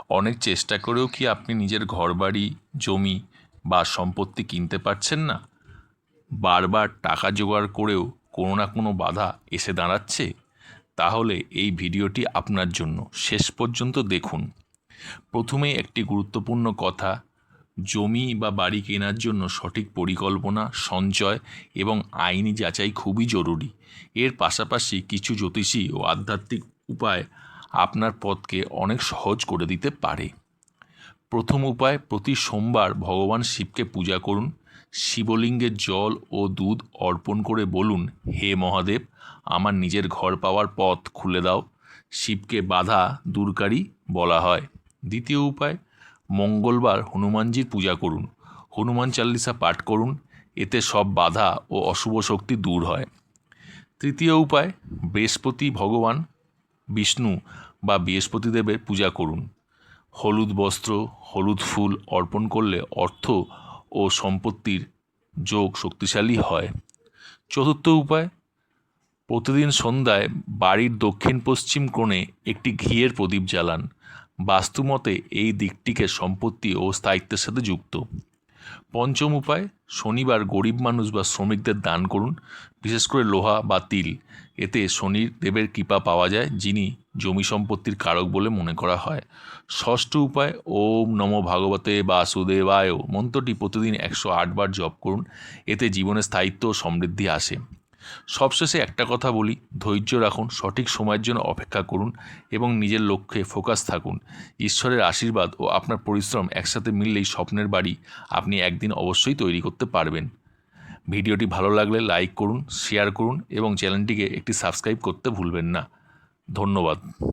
অনেক চেষ্টা করেও কি আপনি নিজের ঘরবাড়ি, জমি বা সম্পত্তি কিনতে পারছেন না? বারবার টাকা জোগাড় করেও কোনো না কোনো বাধা এসে দাঁড়াচ্ছে? তাহলে এই ভিডিওটি আপনার জন্য। শেষ পর্যন্ত দেখুন। প্রথমেই একটি গুরুত্বপূর্ণ কথা, জমি বা বাড়ি কেনার জন্য সঠিক পরিকল্পনা, সঞ্চয় এবং আইনি যাচাই খুবই জরুরি। এর পাশাপাশি কিছু জ্যোতিষী ও আধ্যাত্মিক উপায় আপনার পথকে অনেক সহজ করে দিতে পারে। প্রথম উপায়, প্রতি সোমবার ভগবান শিবকে পূজা করুন। শিবলিঙ্গে জল ও দুধ অর্পণ করে বলুন, হে মহাদেব, আমার নিজের ঘর পাওয়ার পথ খুলে দাও। শিবকে বাধা দূরকারী বলা হয়। দ্বিতীয় উপায়, মঙ্গলবার হনুমানজির পূজা করুন। হনুমান চালিসা পাঠ করুন, এতে সব বাধা ও অশুভ শক্তি দূর হয়। তৃতীয় উপায়, বৃহস্পতি ভগবান বিষ্ণু বা বৃহস্পতিদেবের পূজা করুন। হলুদ বস্ত্র, হলুদ ফুল অর্পণ করলে অর্থ ও সম্পত্তির যোগ শক্তিশালী হয়। চতুর্থ উপায়, প্রতিদিন সন্ধ্যায় বাড়ির দক্ষিণ পশ্চিম কোণে একটি ঘিয়ের প্রদীপ জ্বালান। বাস্তুমতে এই দিকটিকে সম্পত্তি ও স্থায়িত্বের সাথে যুক্ত। পঞ্চম উপায়, শনিবার গরিব মানুষ বা শ্রমিকদের দান করুন, বিশেষ করে লোহা বা তিল। এতে শনির দেবের কৃপা পাওয়া যায়, যিনি জমি সম্পত্তির কারক বলে মনে করা হয়। ষষ্ঠ উপায়, ওম নমো ভাগবতে বাসুদেবায় মন্ত্রটি প্রতিদিন 108 বার জপ করুন। এতে জীবনে স্থায়িত্ব ও সমৃদ্ধি আসে। সবশেষে একটা কথা বলি, ধৈর্য রাখুন, সঠিক সময়ের জন্য অপেক্ষা করুন এবং নিজের লক্ষ্যে ফোকাস থাকুন। ঈশ্বরের আশীর্বাদ ও আপনার পরিশ্রম একসাথে মিললেই স্বপ্নের বাড়ি আপনি একদিন অবশ্যই তৈরি করতে পারবেন। ভিডিওটি ভালো লাগলে লাইক করুন, শেয়ার করুন এবং চ্যানেলটিকে একটি সাবস্ক্রাইব করতে ভুলবেন না। ধন্যবাদ।